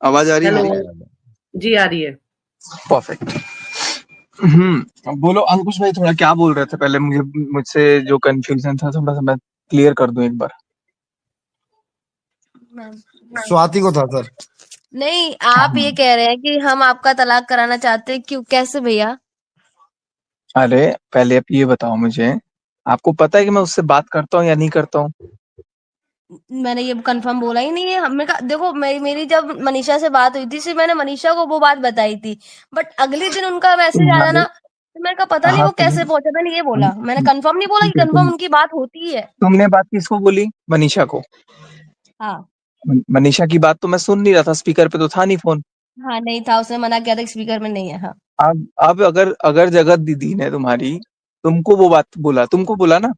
आवाज आ रही है हेलो। मेरी? जी आ रही है। परफेक्ट। बोलो अंकुश भाई, थोड़ा क्या बोल रहे थे पहले? मुझसे जो कंफ्यूजन था थोड़ा सा मैं क्लियर कर दूं एक बार। स्वाति को था सर। नहीं, आप ये कह रहे हैं कि हम आपका तलाक कराना चाहते हैं, क्यों, कैसे भैया? अरे पहले आप ये बताओ मुझे, आपको पता है कि मैं उससे बात करता हूँ या नहीं करता हूँ? मैंने ये कंफर्म बोला ही नहीं है। हमने कहा, देखो मेरी जब मनीषा से बात हुई थी, सिर्फ मैंने मनीषा को वो बात बताई थी, बट अगले दिन उनका मैसेज आया तुम्हारे ना, तो मैंने कहा पता नहीं हाँ वो कैसे पहुंचा। मैंने ये बोला, मैंने कंफर्म नहीं बोला कि ठीक है, कंफर्म उनकी बात होती है। तुमने बात किसको बोली? मनीषा को? हाँ। मनीषा की बात तो मैं सुन नहीं रहा था, स्पीकर पे तो था नहीं फोन। हाँ, नहीं था, उसने मना किया था, स्पीकर में नहीं है। हाँ। अब अगर अगर जगत दीदी ने तुम्हारी तुमको वो बात बोला, तुमको बोला ना,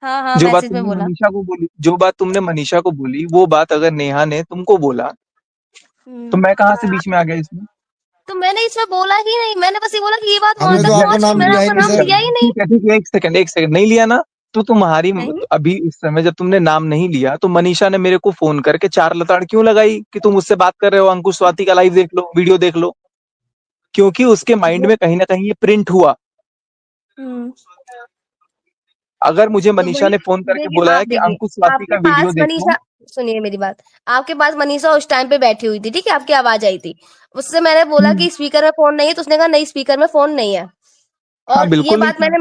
हाँ, हाँ, जो बात मैसेज में तुमने बोला। मनीषा को बोली, जो बात तुमने मनीषा को बोली, वो बात अगर नेहा ने तुमको बोला, तो मैं कहाँ से बीच में आ गया इसमें? तो मैंने इसमें बोला ही नहीं, मैंने बस ये बोला कि ये बात वहां हमने तो तक आपका पहुंच गई, नाम मैंने लिया ही आपका नहीं नाम सर। लिया ही नहीं। ठीक है, एक सेकंड नहीं लिया ना, तो तुम्हारी नहीं, अभी इस समय जब तुमने नाम नहीं लिया तो मनीषा ने मेरे को फोन करके चार लताड़ क्यों लगाई कि तुम उससे बात कर रहे हो? अंकुश स्वाति का लाइव देख लो, वीडियो देख लो। क्योंकि उसके माइंड वो में कहीं ना कहीं ये प्रिंट हुआ। हम्म, अगर मुझे तो मनीषा वही। ने फोन करके देखिए, बोला आप है कि देखिए, अंकुश स्वाति आपके का वीडियो पास देखो। मनीषा, सुनिए मेरी बात। आपके पास मनीषा उस टाइम पे बैठी हुई थी, ठीक है, आपकी आवाज आई थी। उससे मैंने बोला कि स्पीकर में फोन नहीं है, तो उसने कहा नहीं, स्पीकर में फोन नहीं है। हाँ और ये बिल्कुल नहीं बात था। मैंने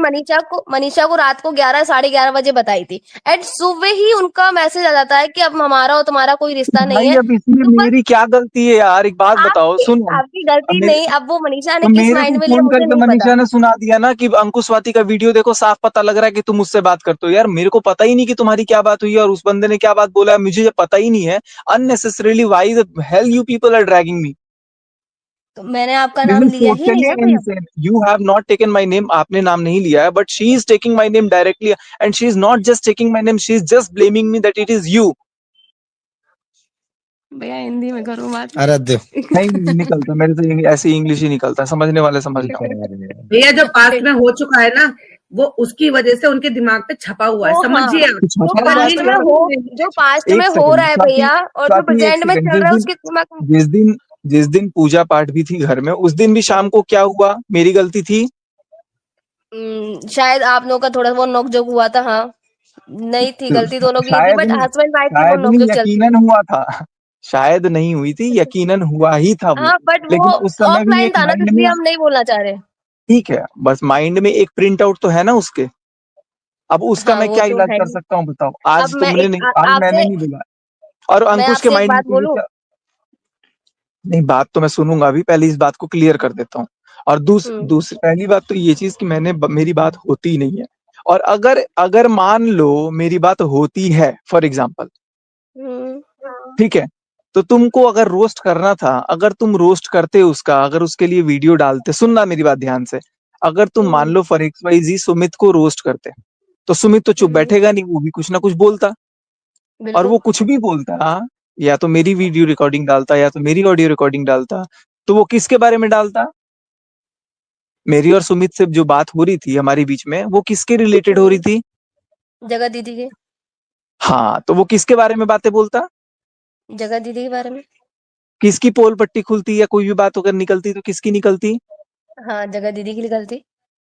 मनीषा को रात को 11 साढ़े 11 बजे बताई थी। एंड सुबह ही उनका मैसेज आ जाता है कि अब हमारा और तुम्हारा कोई रिश्ता नहीं भाई है। अब इसमें तो बस मेरी क्या गलती है यार? एक बात बताओ, आपकी सुनो। आपकी अब गलती मेरे नहीं, अब वो मनीषा ने तो किस मेरे माइंड को में लिया फोन मुझे करके नहीं पता। मनीषा ने सुना दिया ना कि अंकुश स्वाति का वीडियो देखो, साफ पता लग रहा है कि तुम मुझसे बात करते हो। यार मेरे को पता ही नहीं कि तुम्हारी क्या बात हुई है और उस बंदे ने क्या बात बोला है, मुझे जब पता ही नहीं है। Unnecessarily why the hell you people are dragging me? तो मैंने आपका दिस नाम इज लिया ही नहीं टोटली ना भैया। Insane. You have not taken my name, आपने नाम नहीं लिया है, but she is taking my name directly, and she is not just taking my name, she is just blaming me that it is you. भैया हिंदी में करो बात। अरे दे नहीं निकलता मेरे से, ऐसे इंग्लिश ही निकलता है, समझने वाले समझ लो। भैया जो पास्ट में हो चुका है ना, वो उसकी वजह से उनके दिमाग पे छपा हुआ है, वो समझिए हाँ, आप। कुछ जो छपा अगर हुआ है ये पास्ट तो में यार, हो, जो पास्ट में एक हो सेकंड रहा है स्वाति, भैया, और जो स्वाति एक प्रेजेंट में सेकंड, चल रहा है उसके दिमाग में। जिस दिन पूजा पाठ भी थी घर में, उस दिन भी शाम को क्या हुआ? मेरी गलती थी? शायद आप लोगों का थोड़ा वो नोक-झोंक हुआ था, हाँ। नहीं थी, गलती दोनों की नहीं थी, शायद बट नहीं, हस्बैंड वाइफ की वो शायद नहीं, नोक-झोंक चलती है। यकीनन हुआ था। शायद नहीं हुई थी, यकीनन हुआ ही था वो। हाँ, बट वो लेकिन उस समय भी ऑफलाइन एक था ना, तो माइंड में, इसलिए हम नहीं बोलना चाह रहे। ठीक है, बस माइंड में एक प्रिंट आउट तो है ना उसके। अब उसका हाँ, मैं वो क्या तो इलाज है कर ही। सकता हूँ बताओ? अब मैं एक आज मैंने आपसे नहीं बोला, और मैं अंकुश के आपसे एक माइंड में बात तो ये बोलूँ? क्या? नहीं, बात तो मैं सुनूंगा अभी, पहले इस बात को क्लियर कर देता हूँ। और हुँ, दूसरी पहली बात तो ये चीज कि मेरी बात होती नहीं है। और अगर अगर मान लो मेरी बात होती है, फॉर एग्जाम्पल, हुँ, ठीक है, तो तुमको अगर रोस्ट करना था, अगर तुम रोस्ट करते उसका, अगर उसके लिए वीडियो डालते, सुनना मेरी बात ध्यान से, अगर तुम मान हुँ, लो फॉर एक्स वाई जी सुमित को रोस्ट करते, तो सुमित तो चुप हुँ, बैठेगा नहीं, वो भी कुछ ना कुछ बोलता। और बिल्कुल, वो कुछ भी बोलता, या तो मेरी वीडियो रिकॉर्डिंग डालता या तो मेरी ऑडियो रिकॉर्डिंग डालता, तो वो किसके बारे में डालता? मेरी और सुमित से जो बात हो रही थी हमारी बीच में, वो किसके रिलेटेड हो रही हुँ, थी? जगत दीदी के, हाँ, तो वो किसके बारे में बातें बोलता? जगत दीदी के बारे में। किसकी पोल पट्टी खुलती या कोई भी बात अगर निकलती तो किसकी निकलती? हाँ, जगत दीदी की निकलती।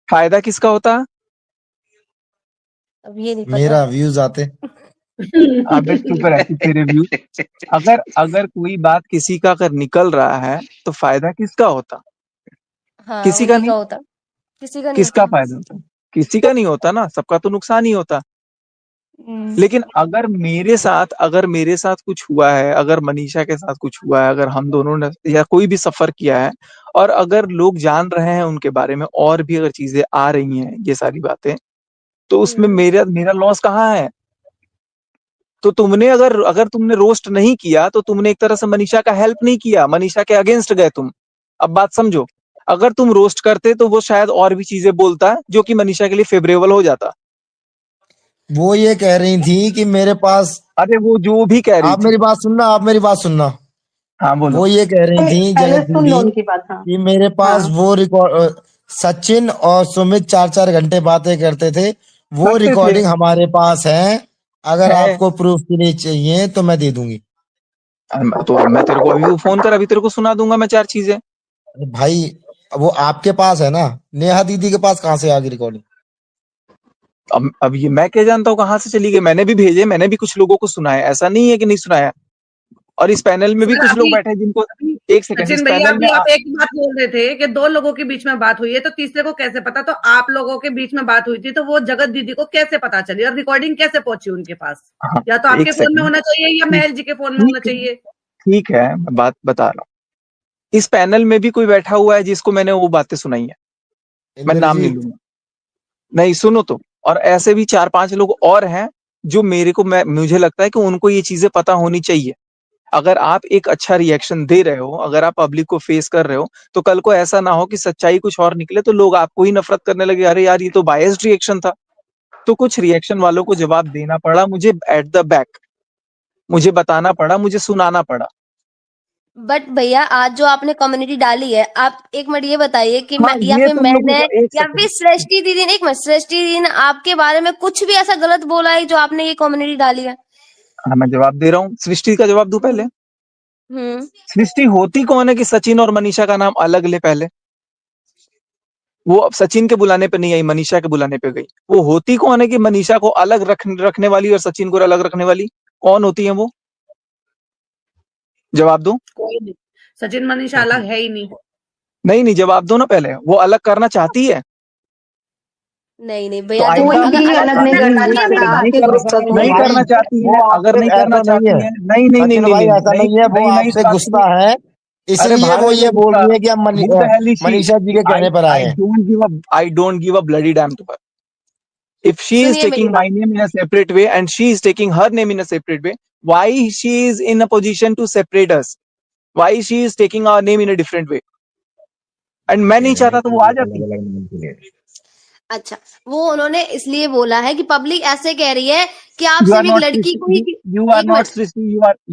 फायदा किसका होता? अब ये नहीं पता। मेरा व्यूज आते। अबे चुप रह तू, तेरे व्यू। अगर अगर कोई बात किसी का अगर निकल रहा है तो फायदा किसका होता? हाँ, किसी का उन्हीं का नहीं। होता, किसी का नहीं किसका होता। फायदा होता? किसी का नहीं होता ना, सबका तो नुकसान ही होता। हुँ, लेकिन अगर मेरे साथ कुछ हुआ है, अगर मनीषा के साथ कुछ हुआ है, अगर हम दोनों ने या कोई भी सफर किया है, और अगर लोग जान रहे हैं उनके बारे में, और भी अगर चीजें आ रही हैं, ये सारी बातें, तो उसमें हुँ, मेरा मेरा लॉस कहाँ है? तो तुमने अगर अगर तुमने रोस्ट नहीं किया तो तुमने एक तरह से मनीषा का हेल्प नहीं किया, मनीषा के अगेंस्ट गए तुम। अब बात समझो, अगर तुम रोस्ट करते तो वो शायद और भी चीजें बोलता जो कि मनीषा के लिए फेवरेबल हो जाता। वो ये कह रही थी कि मेरे पास, अरे वो जो भी कह रही आप थी। मेरी बात सुनना, आप मेरी बात सुनना। हाँ बोलो। वो ये कह रही थी पहले जगत सुन लो दीदी उनकी बात। हाँ कि मेरे पास हाँ वो रिकॉर्ड, सचिन और सुमित 4-4 घंटे बातें करते थे, वो करते थे। रिकॉर्डिंग हमारे पास है। अगर है। आपको प्रूफ के लिए चाहिए तो मैं दे दूंगी। तो अब मैं तेरे को अभी फोन कर, अभी तेरे को सुना दूंगा मैं 4 चीजें। अरे भाई वो आपके पास है ना, नेहा दीदी के पास कहाँ से आ गई रिकॉर्डिंग? अब ये मैं क्या जानता हूँ कहाँ से चली गई। मैंने भी भेजे, मैंने भी कुछ लोगों को सुनाया, ऐसा नहीं है कि नहीं सुनाया। और इस पैनल में भी सर कुछ लोग अभी बैठे हैं जिनको, एक सेकंड, इस सचिन भैया पैनल में अभी आप एक बात बोल रहे थे कि 2 लोगों के बीच में बात हुई है, तो तीसरे को कैसे पता? तो आप लोगों के बीच में बात हुई थी, तो वो जगत दीदी को कैसे पता चली और रिकॉर्डिंग कैसे पहुंची उनके पास? हाँ, या तो एक आपके फोन में सेकंड, होना चाहिए या महल जी के फोन में होना ठीक है, चाहिए। ठीक है, मैं बात बता रहा हूँ। इस पैनल में भी कोई बैठा हुआ है जिसको मैंने वो बातें सुनाई है, मैं नाम नहीं इंद्रजीत। लूंगा। नहीं, सुनो तो। और ऐसे भी 4-5 लोग और हैं जो मुझे लगता है कि उनको ये चीजें पता होनी चाहिए। अगर आप एक अच्छा रिएक्शन दे रहे हो, अगर आप पब्लिक को फेस कर रहे हो, तो कल को ऐसा ना हो कि सच्चाई कुछ और निकले तो लोग आपको ही नफरत करने लगे, अरे यार ये तो बायस्ड रिएक्शन था। तो कुछ रिएक्शन वालों को जवाब देना पड़ा मुझे एट द बैक, मुझे बताना पड़ा, मुझे सुनाना पड़ा। बट भैया आज जो आपने कम्युनिटी डाली है, आप एक मिनट ये बताइए कि हाँ, मैं या ये फिर तुम लोगों मैंने का, एक या फिर सेकंड, सृष्टि दीदी ने, एक मिनट, सृष्टि दीदी ने आपके बारे में कुछ भी ऐसा गलत बोला है जो आपने ये कम्युनिटी डाली है? हाँ मैं जवाब दे रहा हूँ। सृष्टि का जवाब दूं पहले? हम्म। सृष्टि होती कौन है कि सचिन और मनीषा का नाम अलग ले पहले? वो अब सचिन के बुलाने पे नहीं आई, मनीषा के बुलाने पे गई। वो होती कौन है कि मनीषा को अलग रखने वाली और सचिन को अलग रखने वाली? कौन होती है वो? जवाब दो। कोई नहीं, सचिन मनीषा अलग है ही नहीं। नहीं, जवाब दो ना पहले। वो अलग करना चाहती है? नहीं नहीं तो भैया, आइंदा देखो कोई भी अगर अलग अलग नहीं करना करना चाहिए, मेरी चाहता, बात नहीं आपके सुनो। गुस्सा को नहीं भाई करना चाहती वो है, अगर आपसे नहीं ऐसा करना नहीं चाहती है है, नहीं, सचिन भाई, ऐसा नहीं है। वो इस आपसे बात पे गुस्सा है, अरे इसलिए वो भाड़ में ये बोल गुस्सा। रही है कि हम Who the hell is she? Manisha ji के कहने पर आए हैं। I don't give a bloody damn to her. If she is सुनिए मेरी taking my बात। name in a separate way and she is taking her name in a separate way, why she is in a position to separate us? Why she is taking our name in a different way? And मैं नहीं चाहता तो वो आ जाती। अच्छा, वो उन्होंने इसलिए बोला है कि पब्लिक ऐसे कह रही है कि आप You are सिर्फ एक not लड़की Srishti. को ही, You are एक not minute, Srishti.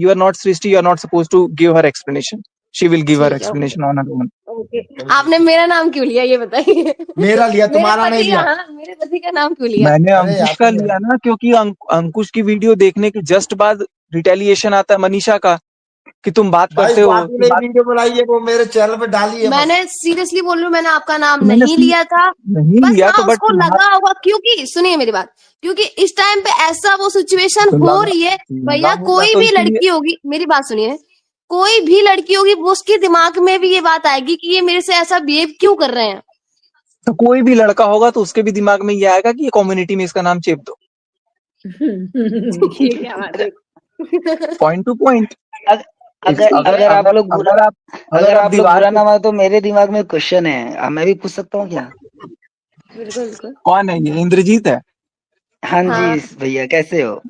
You are not Srishti. You are not supposed to give her explanation. She will give her ठीक है, explanation on her own. Okay. आपने मेरा नाम क्यों लिया ये बताइए? मेरा लिया, मेरे तुम्हारा नहीं पति का, लिया। हाँ, मेरे पति का नाम क्यों लिया? मैंने अरे अंकुश का आपने लिया ना, क्योंकि अंकुश की वीडियो देखने के जस्ट बाद रिटेलिएशन आता है मनीषा का कि तुम बात भाई करते हो स्वाति कि ने बात। वीडियो बनाई है, वो मेरे चैनल पे डाली है बस। मैंने सीरियसली बोल रही हूँ, मैंने आपका नाम मैंने नहीं लिया था। नहीं बस लिया हाँ, तो, बट उसको लगा होगा, क्योंकि सुनिए मेरी बात, क्योंकि इस टाइम पे ऐसा वो सिचुएशन तो हो लगा रही है। लगा भैया होगा कोई तो भी इसीलिए। लड़की होगी, मेरी बात सुनिए, कोई भी लड़की होगी, वो उसके दिमाग में भी ये बात आएगी कि ये मेरे से ऐसा बिहेव क्यों कर रहे हैं। तो कोई भी लड़का होगा तो उसके भी दिमाग में ये आएगा कि ये कम्युनिटी में इसका नाम चेप दो। ये क्या बात है? Point two point. अगर आप लोग बुरा अगर आप दीवार बुरा पे, ना मानो तो मेरे दिमाग में क्वेश्चन है, अब मैं भी पूछ सकता हूँ क्या? बिल्कुल बिल्कुल। कौन है ये? इंद्रजीत है? हाँ हाँ। जी भैया, कैसे हो?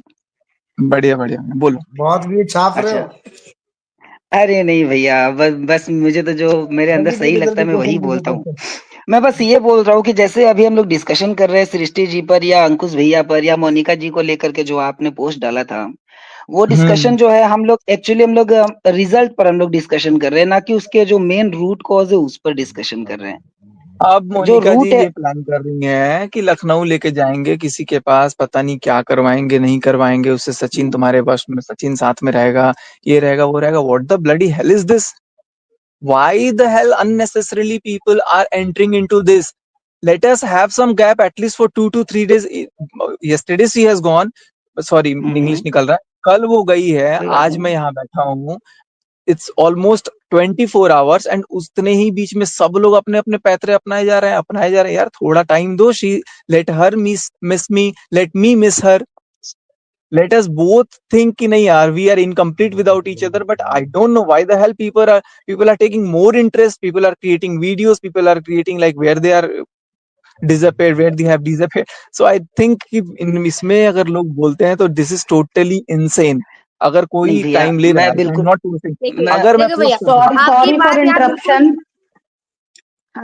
बढ़िया बढ़िया, बोलो। बहुत भी छाप रहे हो। अरे नहीं भैया, बस मुझे तो जो मेरे अंदर जल्दी सही जल्दी लगता है जल्दी मैं वही क्वेश्चन बोलता पूछो। हूँ। मैं बस ये बोल रहा हूँ कि जैसे अभी हम लोग डिस्कशन कर रहे हैं सृष्टि जी पर या अंकुश भैया पर या मोनिका जी को लेकर के जो आपने पोस्ट डाला था, वो डिस्कशन जो है हम लोग रिजल्ट पर हम लोग डिस्कशन कर रहे हैं, ना कि उसके जो मेन रूट कॉज है उस पर डिस्कशन कर रहे हैं। अब जो मोनिका जी रूट है, ये प्लान कर रही हैं कि लखनऊ लेके जाएंगे किसी के पास, पता नहीं क्या करवाएंगे नहीं करवाएंगे उससे, सचिन तुम्हारे वश में, सचिन साथ में रहेगा, ये रहेगा वो रहेगा। What the bloody hell is this? Why the hell unnecessarily people are entering into this? Let us have some gap at least for 2 to 3 days. Yesterday she has gone. Sorry, English निकल रहा है। कल वो गई है, कोई बात आज नहीं। मैं यहाँ बैठा हूँ। इट्स ऑलमोस्ट 24 hours एंड उतने ही बीच में सब लोग अपने अपने पैतरे अपनाए जा रहे हैं यार, थोड़ा टाइम दो। She let her miss me, let me miss her, let us both think कि नहीं यार, we are incomplete without each other. But I don't know why the hell people are taking more interest, people are creating videos, people are creating like where they are disappeared, where they have disappeared. So I think कि इसमें अगर लोग बोलते हैं तो this is totally insane. अगर नहीं कोई भैया, टाइम ले रहा मैं है, बिल्कुल not forcing. देखिए अगर मैं देखिए भैया, force आपकी सॉरी बात फॉर यहाँ बिल्कुल, इंटरप्शन,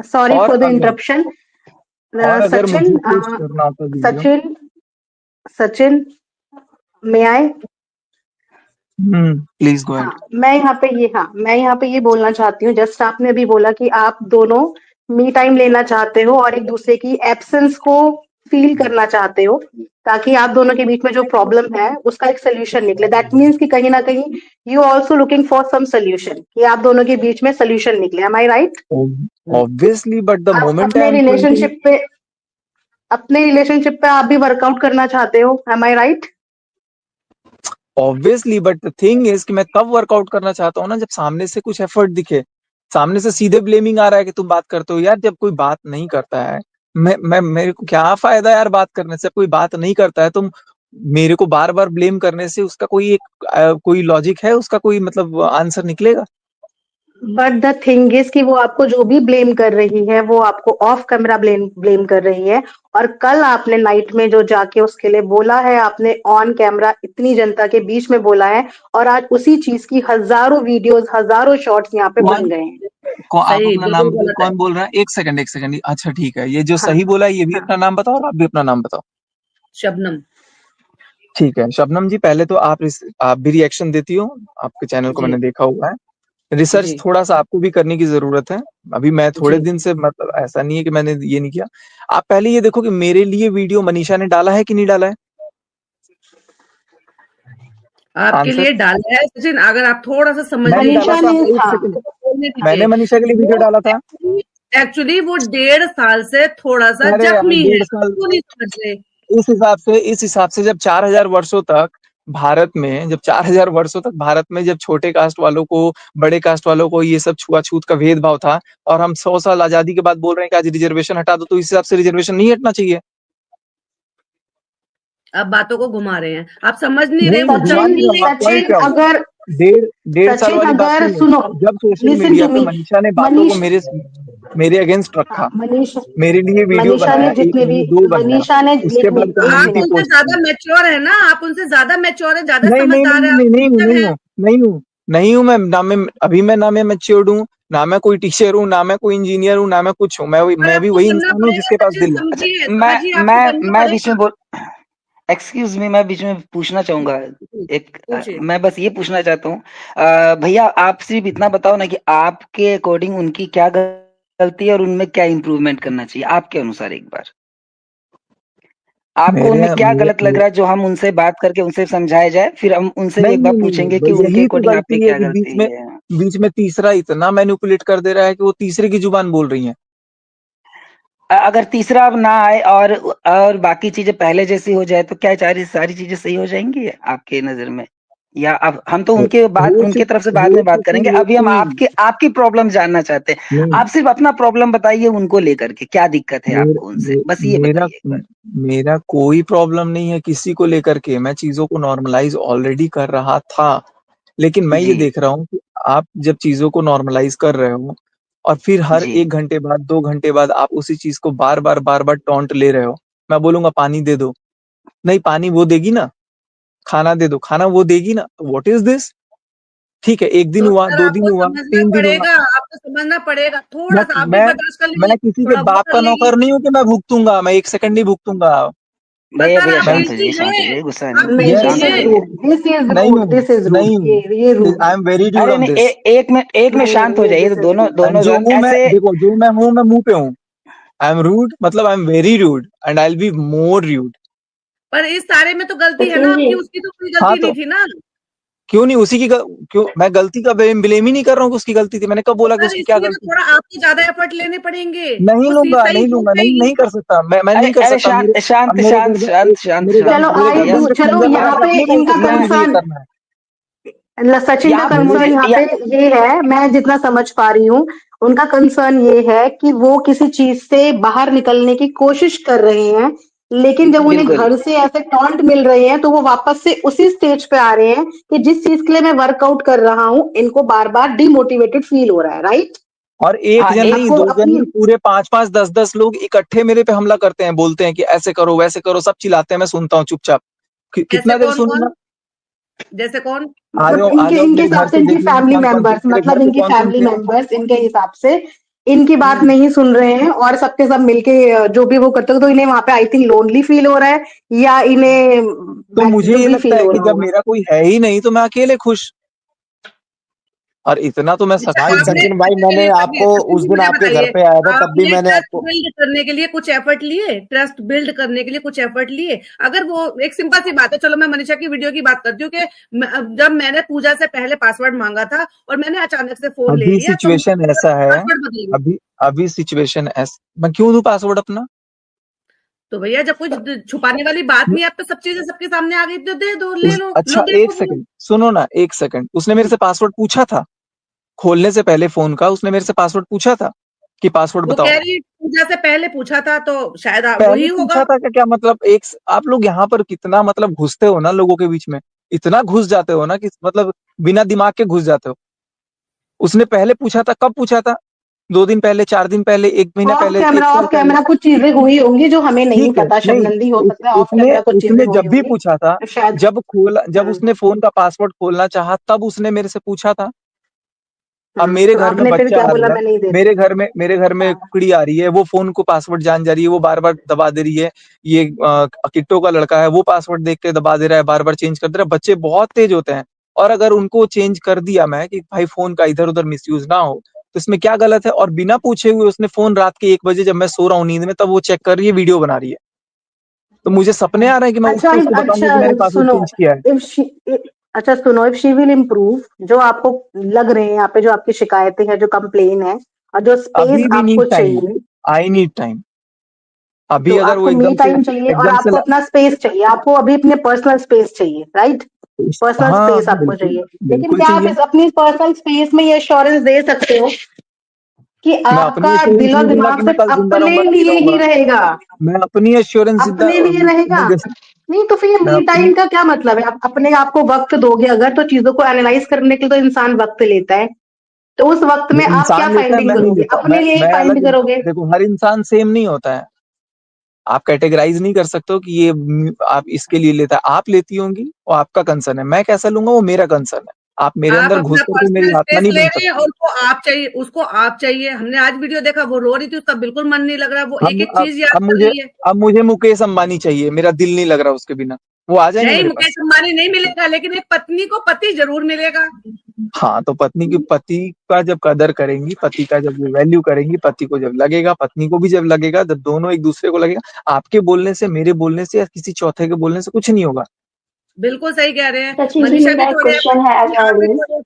सॉरी और फॉर द अगर इंटरप्शन। और अगर सचिन, मुझे पोस्ट करना होता video, Sachin may I? Please go ahead. हाँ, मैं यहाँ पे ये बोलना चाहती हूँ, जस्ट आपने अभी बोला कि आप दोनों मी टाइम लेना चाहते हो और एक दूसरे की एब्सेंस को फील करना चाहते हो ताकि आप दोनों के बीच में जो प्रॉब्लम है उसका एक सोल्यूशन निकले। दैट मीन्स कि कहीं ना कहीं you also looking for some solution, कि आप दोनों के बीच में सोल्यूशन निकले। Am I right? Obviously, but the आप moment I am अपने रिलेशनशिप पे आप भी वर्कआउट करना चाहते हो। Am I right? Obviously, but the thing is कि मैं तब वर्कआउट करना चाहता हूँ ना जब सामने से कुछ एफर्ट दिखे। सामने से सीधे ब्लेमिंग आ रहा है कि तुम बात करते हो। यार जब कोई बात नहीं करता है, मैं मेरे को क्या फायदा यार बात करने से। कोई बात नहीं करता है तो मेरे को बार बार ब्लेम करने से उसका कोई लॉजिक है, उसका कोई मतलब आंसर निकलेगा? बट द थिंग इज कि वो आपको जो भी ब्लेम कर रही है वो आपको ऑफ कैमरा ब्लेम कर रही है, और कल आपने नाइट में जो जाके उसके लिए बोला है आपने ऑन कैमरा इतनी जनता के बीच में बोला है, और आज उसी चीज की हजारों वीडियोस हजारों शॉर्ट्स यहाँ पे बन गए हैं। आप सही, अपना नाम बिल्कुल बताइए, गलत है। कौन बोल रहा है? एक सेकंड। अच्छा ठीक है, ये जो हाँ सही बोला है ये भी हाँ अपना नाम बताओ और आप भी अपना नाम बताओ। शबनम। ठीक है शबनम जी, पहले तो आप भी रिएक्शन देती हो, आपके चैनल को जी मैंने देखा हुआ है। रिसर्च जी थोड़ा सा आपको भी करने की जरूरत है। अभी मैं थोड़े जी। दिन से, मतलब ऐसा नहीं है कि मैंने ये नहीं किया। आप पहले ये देखो कि मेरे लिए वीडियो मनीषा ने डाला है कि नहीं डाला है। आपके आंसर। लिए डाला है सचिन, अगर आप थोड़ा सा समझने मैंने की डाला मनीषा था, ने, कोशिश एक हाँ सेकंड, बोलने मैंने दीजिए। मनीषा के लिए वीडियो वो डाला था। एक्चुअली वो 1.5 साल से थोड़ा सा अरे यार जख्मी है, 1.5 साल, वो नहीं समझ रहे। इस हिसाब से जब 4000 वर्षों तक भारत में जब छोटे कास्ट वालों को, बड़े कास्ट वालों को ये सब छुआछूत का भेदभाव था, और हम 100 साल आजादी के बाद बोल रहे हैं कि आज रिजर्वेशन हटा दो, तो इस हिसाब से रिजर्वेशन नहीं हटना चाहिए। आप बातों को घुमा रहे हैं, आप समझ नहीं रहे। नहीं वो घुमा नहीं जख्मी रहा हूँ, है। आप पॉइंट सचिन पे आओ। अगर डेढ़ साल सचिन वाली बात अगर नहीं है। सुनो, जब सोशल लिसन मीडिया टू पे मी, मनीषा ने बातों को मनीष मेरे अगेंस्ट हाँ, रखा, मेरे लिए वीडियो मनीषा ने बनाया, एक जितने भी, नहीं दो बनाया, मनीषा ने, उसके लेट मी, बाद एक आप कम्युनिटी मिनट, उनसे पोस्ट ज्यादा की। मैच्योर है ना, आप उनसे ज्यादा मैच्योर है, ज्यादा नहीं नहीं समझदार नहीं है, आप नहीं नहीं हूँ, टीचर नहीं है। हूँ, नहीं हूँ, नहीं हूँ। मैं ना मैं अभी मैं ना मैं मैच्योर्ड हूँ, ना मैं कोई टीचर हूँ, ना मैं कोई इंजीनियर हूँ, ना मैं कुछ हूँ। पर मैं भी आपको वही बनना इंसान हूँ पड़ेगा जिसके पास सचिन, दिल है। अच्छा, समझिए आपको बनना मैं बीच पड़ेगा। में बोल एक्सक्यूज मी, मैं बीच में पूछना चाहूंगा। पूछिए। मैं बस ये पूछना चाहता हूँ, भैया आप सिर्फ इतना बताओ ना कि आपके अकॉर्डिंग उनकी क्या गलती है और उनमें क्या इम्प्रूवमेंट करना चाहिए आपके अनुसार। एक बार आपको मेरे उनमें क्या मेरे, गलत लग रहा है जो हम उनसे बात करके उनसे समझाया जाए, फिर हम उनसे भी नहीं एक बार नहीं नहीं पूछेंगे कि नहीं, उनके यही तो अकॉर्डिंग आप में गलती है क्या कि गलती है। बीच में तीसरा इतना मैनिपुलेट कर दे रहा है कि वो तीसरे की जुबान बोल रही है। अगर तीसरा अब ना आए और बाकी चीजें पहले जैसी हो जाए तो क्या सारी चीजें सही हो जाएंगी आपके नजर में? या अब हम तो हो उनके तरफ से बाद हो में बात चुकी करेंगे, हो अभी हम चुकी आपकी प्रॉब्लम जानना चाहते हैं। नहीं। आप सिर्फ अपना प्रॉब्लम बताइए उनको लेकर के, क्या दिक्कत है मेरा आपको उनसे, मे- बस ये मेरा बताइए एक बार। मेरा कोई प्रॉब्लम नहीं है किसी को लेकर के। मैं चीजों को नॉर्मलाइज ऑलरेडी कर रहा था, लेकिन मैं ये जी देख रहा हूँ कि आप जब चीजों को नॉर्मलाइज कर रहे हो और फिर हर जी 1 घंटे बाद 2 घंटे बाद आप उसी चीज को बार बार टॉन्ट ले रहे हो। मैं बोलूंगा पानी दे दो, नहीं पानी वो देगी ना। खाना दे दो, खाना वो देगी ना। What is this? ठीक है, 1 दिन तो हुआ, सर 2 दिन आपको हुआ, समझना 3 दिन हुआ। पड़ेगा, आपको समझना पड़ेगा, थोड़ा मैं सा आप भी मैं बर्दाश्त कर लीजिए, मैं किसी के थोड़ा वो बाप कर का लेगी। नौकर नहीं हूँ कि मैं भुगतूंगा। मैं 1 सेकंड नहीं भुगतूंगा। पर भैया, सर भैया आप मैं गिल्टी शांत हो हैं, जाइए, गुस्सा आप नहीं, नहीं, गिल्टी शांत दिस हो इज हैं। जाइए। रूड, दिस इज नहीं रूड, हूँ, दिस इज नहीं रूड, हूँ। ये रूड आई है। एम वेरी ड्यूड अरे ऑन नहीं, दिस। एक मिनट नहीं शांत हो नहीं, जाइए, दिस तो इज दोनों रूड। एंड दोनों जो जन हूँ मैं, ऐसे। देखो जो मैं हूँ मैं मुंह पे हूँ। आई एम रूड, मतलब I am very rude and I will be more rude. पर इस सारे में तो गलती है ना सचिन जी, आपकी, उसकी तो कोई हाँ गलती नहीं तो थी ना। क्यों नहीं उसी की क्यों मैं गलती का ब्लेम ही नहीं कर रहा हूँ कि उसकी गलती थी। मैंने कब तो बोला कि सर उसकी क्या इसलिए तो गलती थी? थोड़ा आपको ज्यादा एफर्ट लेने पड़ेंगे, नहीं वो लूंगा, सही नहीं हो लूंगा, नहीं जाएगी। नहीं कर सकता। मैं अरे नहीं कर अरे सकता। शांत शांत अब शांत शांत शांत शांत चलो मेरे आई भैया, डू, गर्दन से चलो खंजर लगा यहाँ के पे आप नहीं बोल इनका सकते मुझे ये कंसर्न, करना है। सचिन का यहाँ पे कंसर्न यहाँ या, पे ये है, मैं जितना समझ पा रही हूँ, उनका कंसर्न ये है कि वो किसी चीज से बाहर निकलने की कोशिश कर रहे हैं, लेकिन जब उन्हें बिल्कुल। घर से ऐसे टॉन्ट मिल रहे हैं तो वो वापस से उसी स्टेज पे आ रहे हैं कि जिस चीज के लिए मैं वर्कआउट कर रहा हूँ इनको बार बार डिमोटिवेटेड फील हो रहा है, राइट? और एक हाँ जन नहीं, आपको 2 जन अपनी, नहीं, पूरे 5 5 10 10 लोग इकट्ठे मेरे पे हमला करते हैं, बोलते हैं कि ऐसे करो वैसे करो, सब चिल्लाते हैं, मैं सुनता हूँ चुपचाप। जैसे कितना देर कौन सुनूं मैं? कौन, जैसे कौन? मतलब आ इनके जाओ इनके मेरे हिसाब घर से पे, इनकी देख लो फैमिली कौन कौन थे मेंबर्स, मेरे घर मतलब पे, इनकी कौन कौन फैमिली थे। मेंबर्स इनके हिसाब से इनकी बात हम्म। नहीं सुन रहे हैं और सबके सब मिलके जो भी वो करते हो, तो इन्हें वहां पे आई थिंक लोनली फील हो रहा है, या इन्हें तो मुझे जो ये भी लगता फील है हो कि रहा जब होगा। मेरा कोई है ही नहीं तो मैं अकेले खुश। और इतना तो मैं अच्छा, भाई सक्सेस सचिन हूँ। भाई, मैंने चलिए, आपको उस दिन मुझे आपके घर बताइए, पे आया था, तब भी आपने मैंने ट्रस्ट आपको बिल्ड करने के लिए कुछ एफर्ट लिए? ट्रस्ट बिल्ड करने के लिए कुछ एफर्ट लिए? अगर वो एक सिंपल सी बात है, चलो मैं मनीषा की वीडियो की बात करती हूँ कि जब मैंने पूजा से पहले पासवर्ड मांगा था और मैंने अचानक से फोन ले अभी लिया तो सिचुएशन ऐसा है, पासवर्ड बदल गया। अभी सिचुएशन ऐसा, मैं क्यों दूं पासवर्ड अपना? तो भैया जब कुछ छुपाने वाली बात नहीं, आप तो सब चीजें सबके सामने आ गई, तो दे दो, ले लो, अच्छा लो देखो एक सेकंड सुनो ना, एक सेकंड, उसने मेरे से पासवर्ड पूछा था खोलने से पहले फोन का, उसने मेरे से पासवर्ड पूछा था कि पासवर्ड वो बताओ। कह रही पूजा से पहले पूछा था तो शायद वही पहले होगा। पूछा था क्या मतलब आप लोग यहाँ पर कितना मतलब घुसते हो ना लोगों के बीच में, इतना घुस जाते हो ना कि मतलब बिना दिमाग के घुस जाते हो। उसने पहले पूछा था, कब पूछा था? 2 दिन पहले, 4 दिन पहले, 1 महीना पहले, 1 साल ऑफ पहले। कैमरा कुछ चीजें हुई होंगी जो हमें नहीं ठीक है, पता, नहीं शबनंदी हो सकता है, ऑफ उसने कैमरा कुछ चीजें उसने हुई जब भी होंगी पूछा था, तो शायद। जब उसने फोन का पासवर्ड खोलना चाहा, तब उसने मेरे से पूछा था। अब मेरे तो घर में आपने फिर बच्चा क्या आ बोला, रहा है, मैं नहीं दे मेरे सकती? घर में हाँ। कुकड़ी आ रही है, वो फोन को पासवर्ड जान जा रही है, वो बार बार दबा दे रही है। ये किट्टो का लड़का है, वो पासवर्ड देख के दबा दे रहा है, बार बार चेंज कर दे रहा है। बच्चे बहुत तेज होते हैं, और अगर उनको चेंज कर दिया मैं कि भाई फोन का इधर उधर मिसयूज ना हो, तो इसमें क्या गलत है? और बिना पूछे हुए उसने फोन रात के 1 बजे, जब मैं सो रहा हूँ नींद में, तब वो चेक कर रही है, वीडियो बना रही है। तो मुझे सपने आ रहे हैं कि मैं उठ अच्छा के उसको बताऊंगा कि मैंने पासवर्ड सुनो, चेंज किया है। इफ शी अच्छा सुनो, इफ शी विल इम्प्रूव, जो आपको लग रहे हैं यहाँ पे, जो आपकी शिकायतें हैं, जो कंप्लेन है, और जो स्पेस अभी भी आपको नीड टाइम, चाहिए, आई नीड टाइम। अभी तो अगर वो आपको मी टाइम चाहिए और एकदम से आपको अपना स्पेस चाहिए, आपको अभी अपने पर्सनल स्पेस चाहिए, राइट? पर्सनल हाँ स्पेस आपको बिल्कुल, चाहिए, लेकिन बिल्कुल क्या आप चाहिए। इस अपनी पर्सनल स्पेस में ये एश्योरेंस दे सकते हो कि मैं अपनी आपका एश्योरेंस दिलो नहीं दूंगा दिमाग कि मैं सिर्फ कल जिंदा अपने रहूंगा, नहीं लिए ही रहूंगा। रहेगा? मैं अपनी एश्योरेंस अपने लिए रहेगा? जैसे नहीं तो फिर ये मैं मी अपनी टाइम का क्या मतलब है? आप अपने आप को वक्त दोगे अगर, तो चीजों को एनालाइज करने के लिए तो इंसान वक्त लेता है, तो उस वक्त में आप क्या इंसान लेता है, फाइंडिंग मैं नहीं करोगे? लेता। अपने लिए ही मैं फाइंड अलग करोगे। देखो, हर इंसान सेम नहीं होता है। आप कैटेगराइज नहीं कर सकते हो कि ये आप इसके लिए लेता है। आप लेती होंगी, वो आपका कंसर्न है, मैं कैसा लूंगा वो मेरा कंसर्न है। आप मेरे आप अंदर घुस अपना करके मेरी पर्सनल आत्मा स्पेस नहीं ले बन रही है सकती। और उसको आप चाहिए। हमने आज वीडियो देखा, वो रो रही थी, उसका बिल्कुल मन नहीं लग रहा, वो एक हम एक चीज याद कर रही है। अब मुझे मुकेश अंबानी चाहिए, मेरा दिल नहीं लग रहा उसके बिना। वो आ जाएंगे नहीं, मेरे मुकेश पास। अंबानी नहीं मिलेगा, लेकिन एक पत्नी को पति जरूर मिलेगा। हाँ, तो पति का जब कदर करेंगी, पति का जब वैल्यू करेंगी, पति को जब लगेगा, पत्नी को भी जब लगेगा, जब दोनों एक दूसरे को लगेगा। आपके बोलने से, मेरे बोलने से, या किसी चौथे के बोलने से कुछ नहीं होगा। बिल्कुल सही कह रहे हैं। सचिन जी, मनीषा भी मेरा एक थोड़े क्वेश्चन है एज आप भी ऑलवेज। थोड़े